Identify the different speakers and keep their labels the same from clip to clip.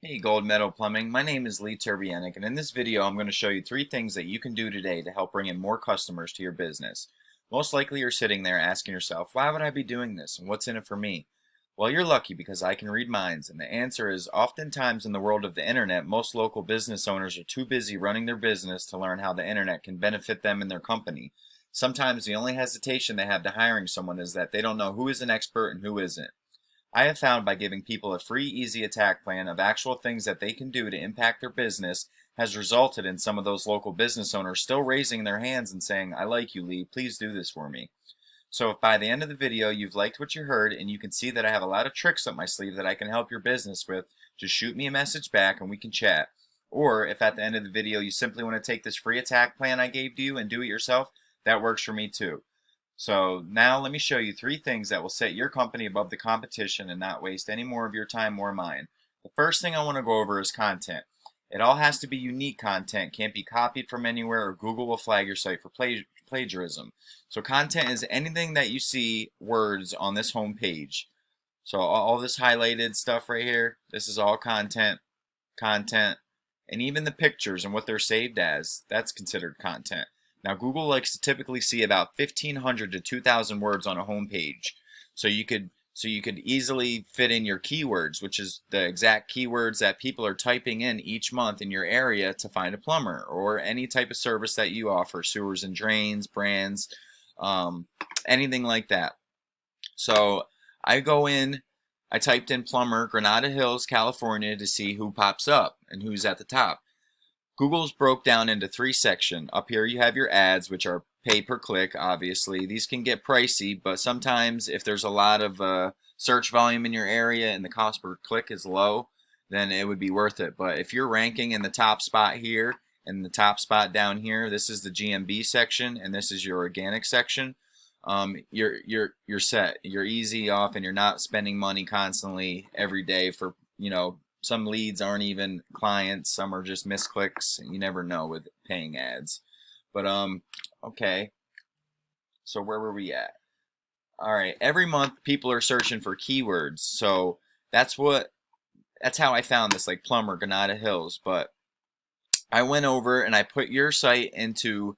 Speaker 1: Hey Gold Medal Plumbing, my name is Lee Turbianic, and in this video I'm going to show you 3 things that you can do today to help bring in more customers to your business. Most likely you're sitting there asking yourself, why would I be doing this and what's in it for me? Well, you're lucky because I can read minds, and the answer is oftentimes in the world of the internet, most local business owners are too busy running their business to learn how the internet can benefit them and their company. Sometimes the only hesitation they have to hiring someone is that they don't know who is an expert and who isn't. I have found by giving people a free, easy attack plan of actual things that they can do to impact their business has resulted in some of those local business owners still raising their hands and saying, I like you, Lee, please do this for me. So if by the end of the video you've liked what you heard and you can see that I have a lot of tricks up my sleeve that I can help your business with, just shoot me a message back and we can chat. Or if at the end of the video you simply want to take this free attack plan I gave to you and do it yourself, that works for me too. So now let me show you 3 things that will set your company above the competition and not waste any more of your time or mine. The first thing I want to go over is content. It all has to be unique content, can't be copied from anywhere, or Google will flag your site for plagiarism. So content is anything that you see words on this home page. So all this highlighted stuff right here, this is all content, and even the pictures and what they're saved as, that's considered content. Now Google likes to typically see about 1,500 to 2,000 words on a home page. So you could easily fit in your keywords, which is the exact keywords that people are typing in each month in your area to find a plumber or any type of service that you offer, sewers and drains, brands, anything like that. So I typed in plumber, Granada Hills, California to see who pops up and who's at the top. Google's broke down into 3 sections. Up here you have your ads, which are pay per click, obviously. These can get pricey, but sometimes if there's a lot of search volume in your area and the cost per click is low, then it would be worth it. But if you're ranking in the top spot here and the top spot down here, this is the GMB section and this is your organic section. You're set. You're easy off and you're not spending money constantly every day for, some leads aren't even clients, some are just misclicks, and you never know with paying ads. But okay. So where were we at? All right, every month people are searching for keywords. So that's how I found this, like plumber, Granada Hills. But I went over and I put your site into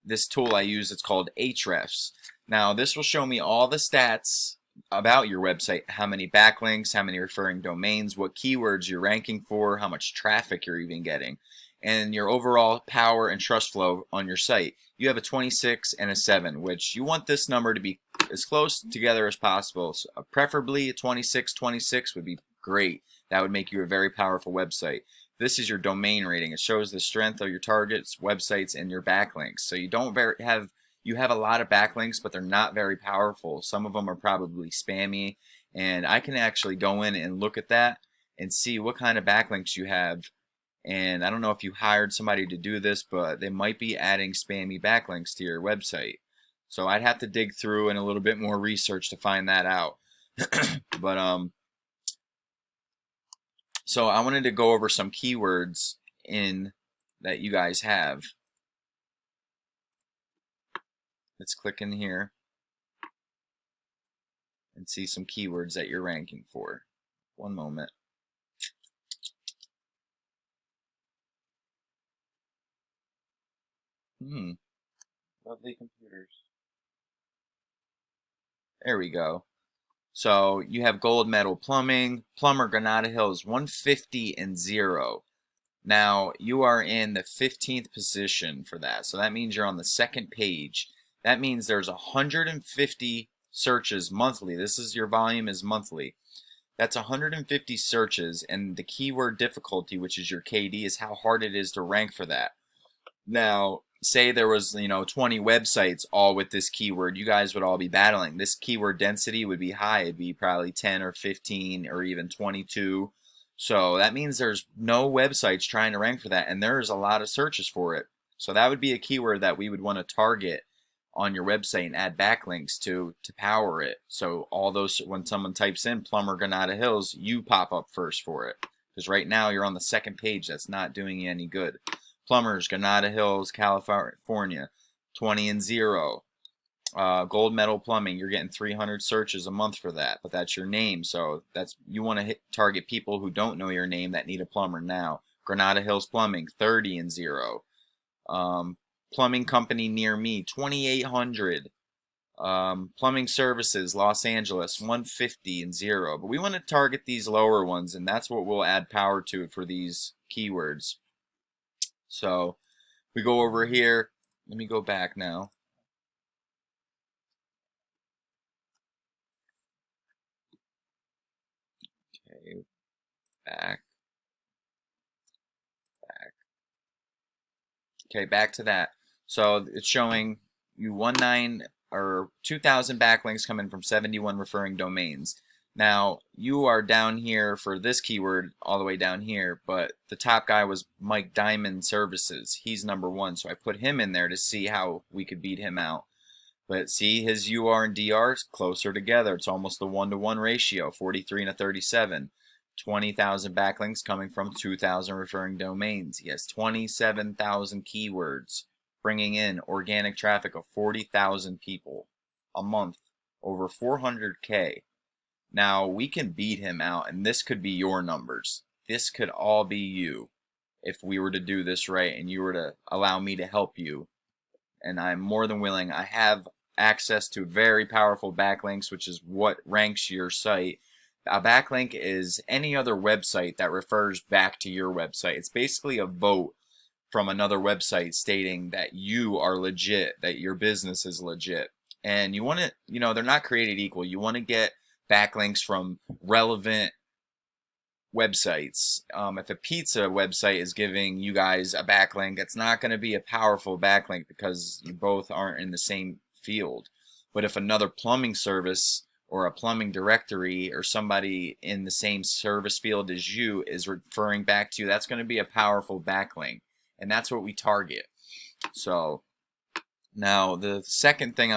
Speaker 1: this tool I use. It's called Ahrefs. Now this will show me all the stats about your website, how many backlinks, how many referring domains, what keywords you're ranking for, how much traffic you're even getting, and your overall power and trust flow on your site. You have a 26 and a 7, which you want this number to be as close together as possible. So preferably a 26 would be great. That would make you a very powerful website. This is your domain rating. It shows the strength of your targets, websites, and your backlinks. So you have a lot of backlinks, but they're not very powerful. Some of them are probably spammy, and I can actually go in and look at that and see what kind of backlinks you have. And I don't know if you hired somebody to do this, but they might be adding spammy backlinks to your website. So I'd have to dig through and a little bit more research to find that out. But so I wanted to go over some keywords that you guys have. Let's click in here and see some keywords that you're ranking for. One moment. Lovely computers. There we go. So you have gold medal plumbing, plumber Granada Hills 150 and 0. Now you are in the 15th position for that. So that means you're on the 2nd page. That means there's 150 searches monthly. This is your volume is monthly. That's 150 searches, and the keyword difficulty, which is your KD, is how hard it is to rank for that. Now, say there was 20 websites all with this keyword, you guys would all be battling. This keyword density would be high. It'd be probably 10 or 15 or even 22. So that means there's no websites trying to rank for that, and there's a lot of searches for it. So that would be a keyword that we would want to target on your website and add backlinks to power it. So all those, when someone types in plumber Granada Hills, you pop up first for it. Because right now you're on the 2nd page. That's not doing you any good. Plumbers, Granada Hills, California, 20 and 0. Gold Medal Plumbing, you're getting 300 searches a month for that, but that's your name, so that's you want to target people who don't know your name that need a plumber now. Granada Hills Plumbing, 30 and 0. Plumbing company near me, 2,800. Plumbing services, Los Angeles, 150 and 0. But we want to target these lower ones, and that's what we'll add power to for these keywords. So we go over here. Let me go back now. Okay, back. Okay, back to that. So it's showing you 2,000 backlinks coming from 71 referring domains. Now, you are down here for this keyword all the way down here, but the top guy was Mike Diamond Services. He's #1, so I put him in there to see how we could beat him out. But see, his UR and DR is closer together. It's almost the 1-to-1 ratio, 43 and a 37. 20,000 backlinks coming from 2,000 referring domains. He has 27,000 keywords, bringing in organic traffic of 40,000 people a month, over 400K. Now, we can beat him out, and this could be your numbers. This could all be you if we were to do this right and you were to allow me to help you. And I'm more than willing. I have access to very powerful backlinks, which is what ranks your site. A backlink is any other website that refers back to your website. It's basically a vote from another website stating that you are legit, that your business is legit. And you want to, they're not created equal. You want to get backlinks from relevant websites. If a pizza website is giving you guys a backlink, it's not going to be a powerful backlink because you both aren't in the same field. But if another plumbing service or a plumbing directory or somebody in the same service field as you is referring back to you, that's going to be a powerful backlink. And that's what we target. So now the third thing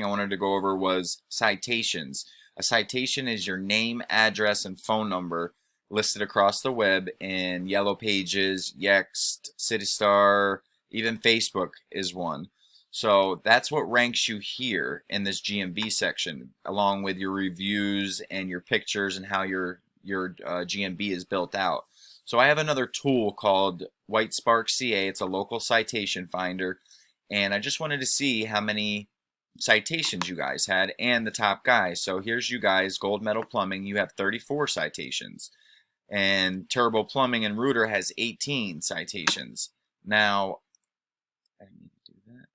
Speaker 1: I wanted to go over was citations. A citation is your name, address, and phone number listed across the web in Yellow Pages, Yext, CityStar, even Facebook is one. So that's what ranks you here in this GMB section, along with your reviews and your pictures and how your GMB is built out. So I have another tool called WhiteSpark CA. It's a local citation finder, and I just wanted to see how many citations you guys had and the top guy. So here's you guys, Gold Medal Plumbing. You have 34 citations, and Turbo Plumbing and Rooter has 18 citations. Now, I need to do that.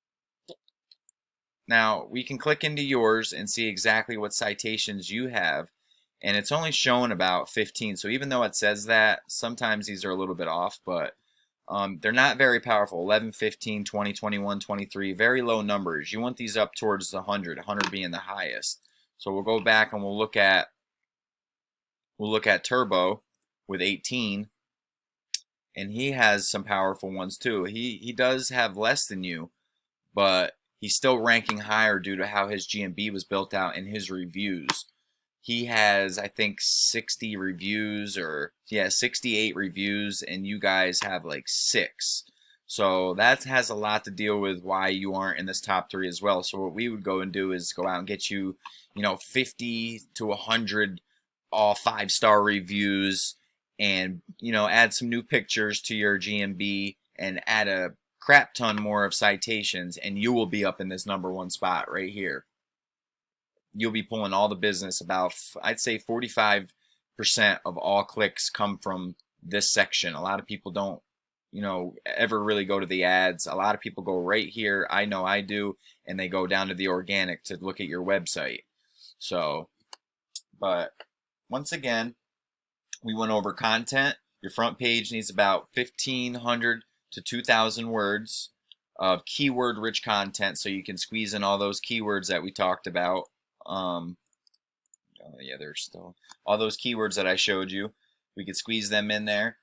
Speaker 1: Now we can click into yours and see exactly what citations you have, and it's only showing about 15. So even though it says that, sometimes these are a little bit off, but they're not very powerful. 11, 15, 20, 21, 23, very low numbers. You want these up towards the 100 being the highest. So we'll go back and we'll look at Turbo with 18, and he has some powerful ones too. He does have less than you, but he's still ranking higher due to how his GMB was built out in his reviews. He has, I think, 60 reviews, or yeah, 68 reviews, and you guys have like 6. So that has a lot to deal with why you aren't in this top 3 as well. So what we would go and do is go out and get you, 50 to 100 all 5-star reviews, and add some new pictures to your GMB and add a crap ton more of citations, and you will be up in this #1 spot right here. You'll be pulling all the business. About, I'd say 45% of all clicks come from this section. A lot of people don't, ever really go to the ads. A lot of people go right here. I know I do, and they go down to the organic to look at your website. So, but once again, we went over content. Your front page needs about 1,500 to 2,000 words of keyword-rich content, so you can squeeze in all those keywords that we talked about. Yeah, there's still all those keywords that I showed you. We could squeeze them in there.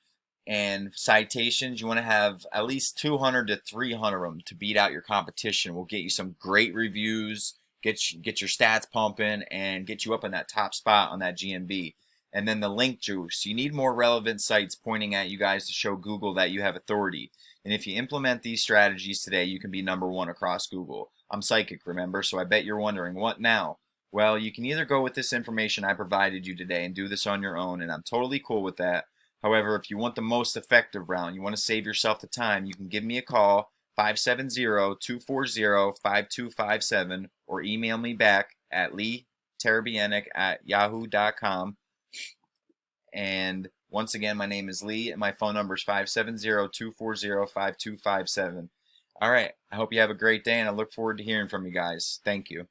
Speaker 1: And citations, you want to have at least 200 to 300 of them to beat out your competition. We'll get you some great reviews, get your stats pumping, and get you up in that top spot on that GMB. And then the link juice. You need more relevant sites pointing at you guys to show Google that you have authority. And if you implement these strategies today, you can be #1 across Google. I'm psychic, remember, so I bet you're wondering, what now? Well, you can either go with this information I provided you today and do this on your own, and I'm totally cool with that. However, if you want the most effective route, you want to save yourself the time, you can give me a call, 570-240-5257, or email me back at leeterabienic@yahoo.com. And once again, my name is Lee, and my phone number is 570-240-5257. All right, I hope you have a great day, and I look forward to hearing from you guys. Thank you.